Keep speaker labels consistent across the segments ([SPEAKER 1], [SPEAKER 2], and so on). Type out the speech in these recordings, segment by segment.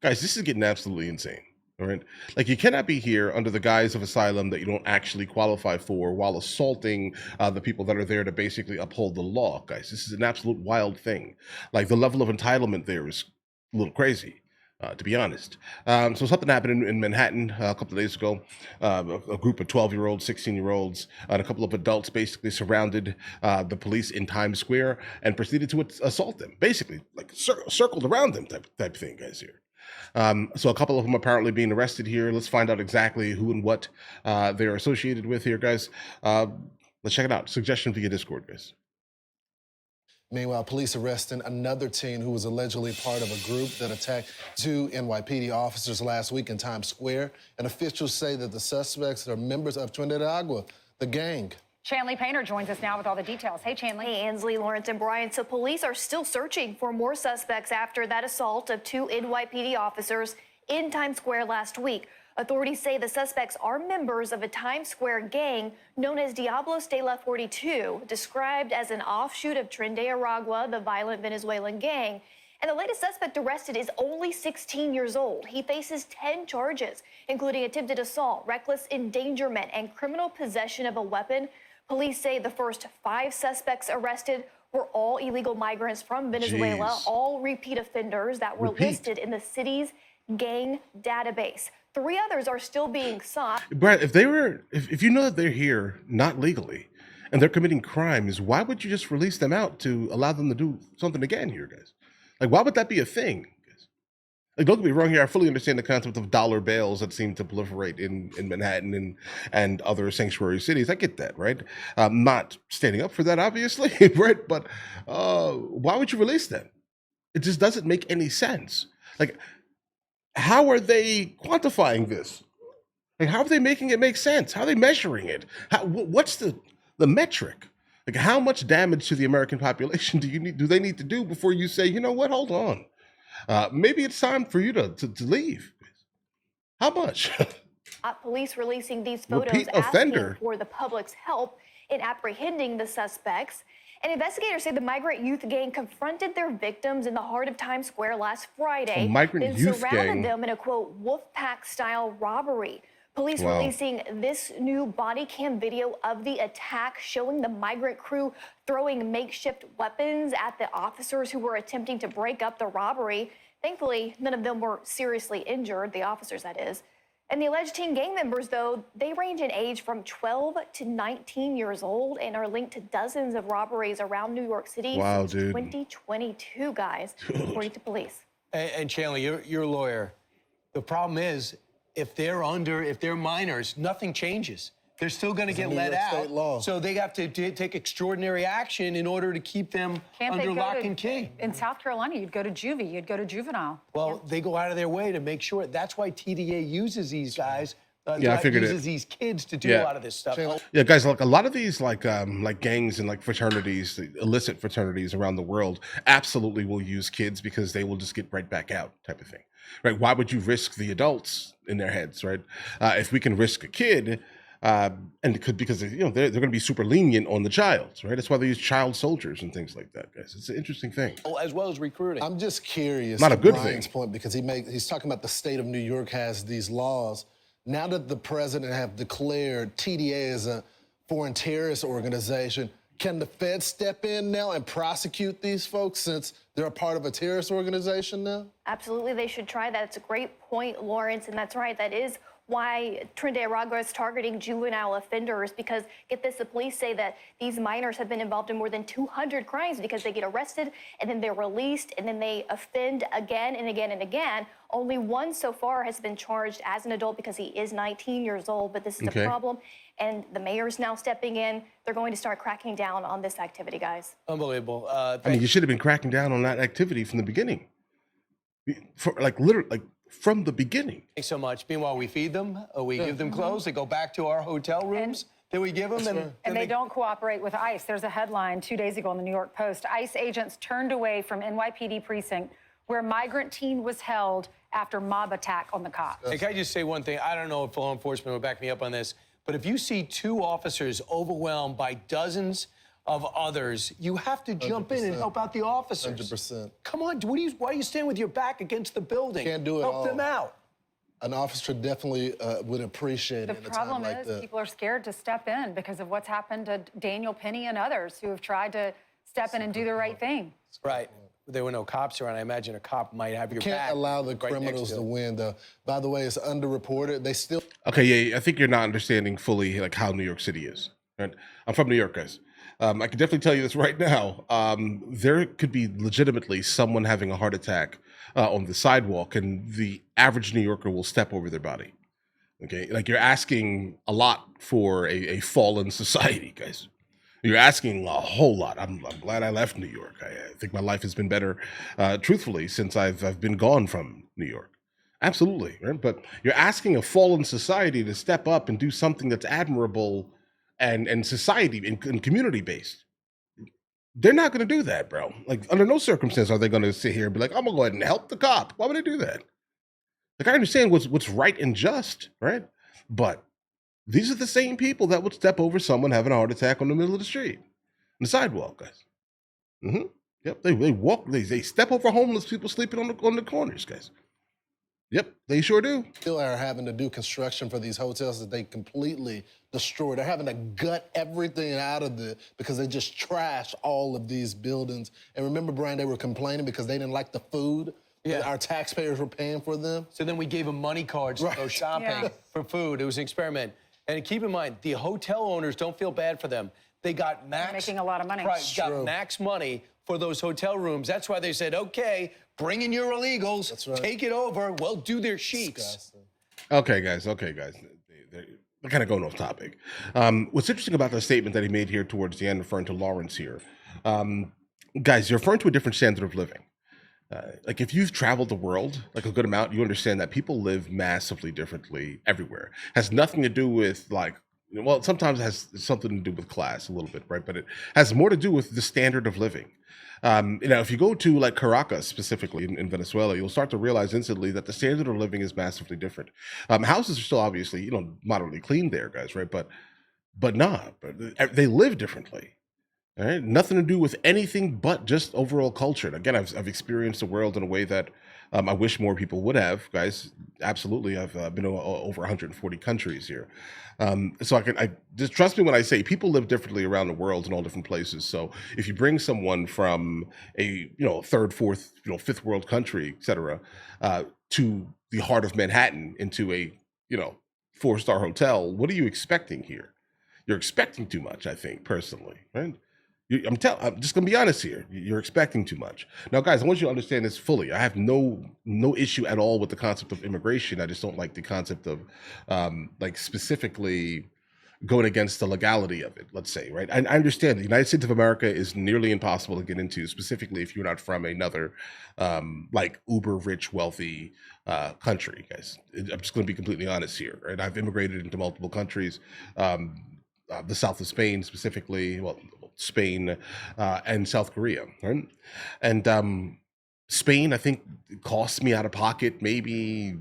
[SPEAKER 1] Guys, this is getting absolutely insane. All right. Like, you cannot be here under the guise of asylum that you don't actually qualify for while assaulting the people that are there to basically uphold the law. Guys, this is an absolute wild thing. Like, the level of entitlement there is a little crazy. To be honest. So something happened in Manhattan a couple of days ago. A group of 12-year-olds, 16-year-olds, and a couple of adults basically surrounded the police in Times Square and proceeded to assault them. Basically, like circled around them type thing, guys, here. So a couple of them apparently being arrested here. Let's find out exactly who and what they're associated with here, guys. Let's check it out. Suggestion via Discord, guys.
[SPEAKER 2] Meanwhile, police arresting another teen who was allegedly part of a group that attacked two NYPD officers last week in Times Square. And officials say that the suspects are members of Tren de Aragua, the gang.
[SPEAKER 3] Chanley Painter joins us now with all the details. Hey, Chanley.
[SPEAKER 4] Hey, Ansley, Lawrence, and Brian. So police are still searching for more suspects after that assault of two NYPD officers in Times Square last week. Authorities say the suspects are members of a Times Square gang known as Diablos de la 42, described as an offshoot of Tren de Aragua, the violent Venezuelan gang. And the latest suspect arrested is only 16 years old. He faces 10 charges, including attempted assault, reckless endangerment, and criminal possession of a weapon. Police say the first 5 suspects arrested were all illegal migrants from Venezuela, all repeat offenders that were listed in the city's gang database. 3 others are still being sought.
[SPEAKER 1] Brad, if you know that they're here not legally and they're committing crimes, why would you just release them out to allow them to do something again here, guys? Like, why would that be a thing? Like, don't get me wrong here. I fully understand the concept of dollar bills that seem to proliferate in Manhattan and other sanctuary cities. I get that, right? I'm not standing up for that, obviously, right? But why would you release them? It just doesn't make any sense. Like, how are they quantifying this? Like, how are they making it make sense? How are they measuring it? What's the metric? Like, how much damage to the American population do they need to do before you say, you know what, hold on. Maybe it's time for you to leave. How much?
[SPEAKER 4] Police releasing these photos
[SPEAKER 1] Repeat offender.
[SPEAKER 4] asking for the public's help in apprehending the suspects. And investigators say the migrant youth gang confronted their victims in the heart of Times Square last Friday.
[SPEAKER 1] Migrant
[SPEAKER 4] then
[SPEAKER 1] youth
[SPEAKER 4] surrounded
[SPEAKER 1] gang.
[SPEAKER 4] them in a, quote, wolf pack style robbery. Police releasing this new body cam video of the attack showing the migrant crew throwing makeshift weapons at the officers who were attempting to break up the robbery. Thankfully, none of them were seriously injured, the officers, that is. And the alleged teen gang members, though, they range in age from 12 to 19 years old and are linked to dozens of robberies around New York City since 2022, guys, according to police.
[SPEAKER 5] And Chanley, you're a lawyer. The problem is, if they're minors, nothing changes. They're still going to get let out. So they have to take extraordinary action in order to keep them under lock and key.
[SPEAKER 3] In South Carolina, you'd go to juvie, you'd go to juvenile.
[SPEAKER 5] Well, they go out of their way to make sure. That's why TDA uses these guys.
[SPEAKER 1] I figured
[SPEAKER 5] uses these kids to do a lot of this stuff.
[SPEAKER 1] Yeah, guys, like a lot of these like gangs and like fraternities, illicit fraternities around the world absolutely will use kids because they will just get right back out type of thing. Right? Why would you risk the adults in their heads, right? If we can risk a kid, and it could, because they're going to be super lenient on the child, right? That's why they use child soldiers and things like that, guys. It's an interesting thing.
[SPEAKER 5] Oh, as well as recruiting.
[SPEAKER 2] I'm just curious.
[SPEAKER 1] Not a good
[SPEAKER 2] Brian's
[SPEAKER 1] thing.
[SPEAKER 2] point, because he's talking about the state of New York has these laws. Now that the president have declared TDA as a foreign terrorist organization, can the Fed step in now and prosecute these folks since they're a part of a terrorist organization now?
[SPEAKER 4] Absolutely, they should try that. It's a great point, Lawrence, and that's right. That is why Tren de Aragua is targeting juvenile offenders, because, get this, the police say that these minors have been involved in more than 200 crimes because they get arrested and then they're released and then they offend again and again and again. Only one so far has been charged as an adult because he is 19 years old, but this is a problem. And the mayor's now stepping in. They're going to start cracking down on this activity, guys.
[SPEAKER 5] Unbelievable.
[SPEAKER 1] I mean, you should have been cracking down on that activity from the beginning. Literally, from the beginning.
[SPEAKER 5] Thanks so much. Meanwhile, we feed them, we give them clothes, they go back to our hotel rooms. Then we give them,
[SPEAKER 3] and they don't cooperate with ICE. There's a headline 2 days ago in the New York Post. ICE agents turned away from NYPD precinct where migrant teen was held after mob attack on the cops.
[SPEAKER 5] Hey, can I just say one thing? I don't know if law enforcement will back me up on this, but if you see 2 officers overwhelmed by dozens of others, you have to jump in and help out the officers.
[SPEAKER 2] 100%.
[SPEAKER 5] Come on, why are you standing with your back against the building?
[SPEAKER 2] Can't do it
[SPEAKER 5] Help
[SPEAKER 2] all.
[SPEAKER 5] them out.
[SPEAKER 2] An officer definitely would appreciate
[SPEAKER 3] The
[SPEAKER 2] it in a time
[SPEAKER 3] problem
[SPEAKER 2] like
[SPEAKER 3] is
[SPEAKER 2] that.
[SPEAKER 3] people are scared to step in because of what's happened to Daniel Penny and others who have tried to step in and do the right thing.
[SPEAKER 5] Right. There were no cops around. I imagine a cop might have your back.
[SPEAKER 2] Can't allow the
[SPEAKER 5] right next
[SPEAKER 2] criminals
[SPEAKER 5] to
[SPEAKER 2] to
[SPEAKER 5] it.
[SPEAKER 2] win, though. By the way, it's underreported. They still
[SPEAKER 1] Okay, yeah, I think you're not understanding fully like how New York City is. Right? I'm from New York, guys. I can definitely tell you this right now. There could be legitimately someone having a heart attack on the sidewalk, and the average New Yorker will step over their body. Okay, like you're asking a lot for a fallen society, guys. You're asking a whole lot. I'm glad I left New York. I think my life has been better, truthfully, since I've been gone from New York. Absolutely, right? But you're asking a fallen society to step up and do something that's admirable and society and community based. They're not going to do that, bro. Like under no circumstance are they going to sit here and be like, "I'm gonna go ahead and help the cop." Why would they do that? Like I understand what's right and just, right? But these are the same people that would step over someone having a heart attack on the middle of the street, on the sidewalk, guys. Yep, they walk, they step over homeless people sleeping on the corners, guys. Yep, they sure do.
[SPEAKER 2] still are having to do construction for these hotels that they completely destroyed. They're having to gut everything out of it because they just trashed all of these buildings. And remember, Brian, they were complaining because they didn't like the food that our taxpayers were paying for them.
[SPEAKER 5] So then we gave them money cards to go shopping for food. It was an experiment. And keep in mind, the hotel owners don't feel bad for them. They got max
[SPEAKER 3] making a lot of money.
[SPEAKER 5] Right, got max money for those hotel rooms. That's why they said, okay, bring in your illegals.
[SPEAKER 2] That's right.
[SPEAKER 5] Take it over. We'll do their sheets.
[SPEAKER 2] Disgusting.
[SPEAKER 1] Okay, guys. They're kind of going off topic. What's interesting about the statement that he made here towards the end, referring to Lawrence here, guys, you're referring to a different standard of living. Like if you've traveled the world like a good amount, you understand that people live massively differently everywhere. Has nothing to do with like, well, sometimes it has something to do with class a little bit, right? But it has more to do with the standard of living. If you go to like Caracas specifically in Venezuela, you'll start to realize instantly that the standard of living is massively different. Houses are still obviously, moderately clean there, guys, right? But they live differently. All right, nothing to do with anything but just overall culture. And again, I've experienced the world in a way that I wish more people would have, guys. Absolutely, I've been to over 140 countries here, so I just trust me when I say people live differently around the world in all different places. So if you bring someone from a third, fourth, fifth world country, etc., to the heart of Manhattan into a 4-star hotel, what are you expecting here? You're expecting too much, I think, personally, right? I'm just gonna be honest here. You're expecting too much. Now, guys, I want you to understand this fully. I have no issue at all with the concept of immigration. I just don't like the concept of like specifically going against the legality of it. Let's say, right? I understand the United States of America is nearly impossible to get into, specifically if you're not from another like uber rich, wealthy country, guys. I'm just gonna be completely honest here, right? I've immigrated into multiple countries. The south of Spain specifically, well, Spain and South Korea, right? And Spain, I think, cost me out of pocket maybe,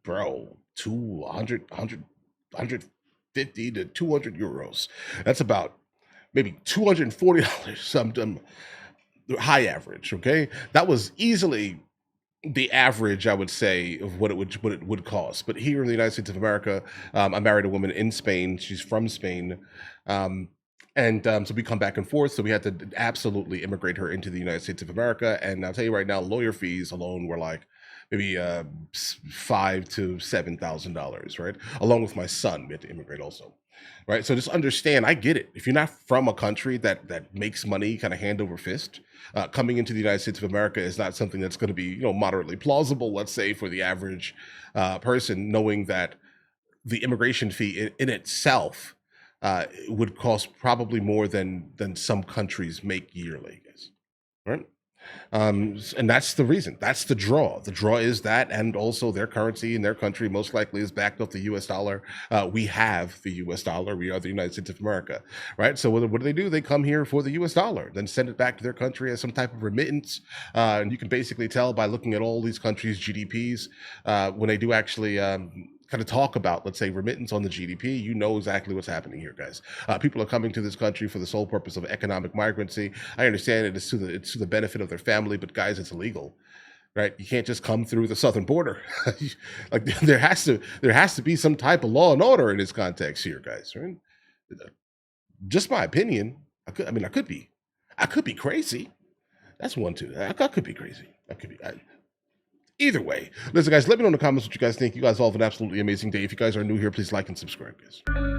[SPEAKER 1] bro, 150 to 200 euros. That's about maybe $240, something high average, okay? That was easily the average, I would say, of what it would cost. But here in the United States of America, I married a woman in Spain. She's from Spain. So we come back and forth. So we had to absolutely immigrate her into the United States of America. And I'll tell you right now, lawyer fees alone were like maybe $5,000 to $7,000, right? Along with my son, we had to immigrate also, right? So just understand, I get it. If you're not from a country that makes money kind of hand over fist, coming into the United States of America is not something that's going to be moderately plausible, let's say, for the average person, knowing that the immigration fee in itself would cost probably more than some countries make yearly, guys. Right? And that's the reason. That's the draw. The draw is that, and also their currency in their country most likely is backed off the U.S. dollar. We have the U.S. dollar. We are the United States of America, right? So what do? They come here for the U.S. dollar, then send it back to their country as some type of remittance. And you can basically tell by looking at all these countries' GDPs when they do actually kind of talk about, let's say, remittance on the GDP, you know exactly what's happening here, guys. People are coming to this country for the sole purpose of economic migrancy. I understand it's to the benefit of their family, but guys, it's illegal, right? You can't just come through the southern border. Like there has to be some type of law and order in this context here, guys. Right? Just my opinion. I could be crazy. That's one too. I could be crazy. I could be. Either way, listen, guys, let me know in the comments what you guys think. You guys all have an absolutely amazing day. If you guys are new here, please like and subscribe, guys.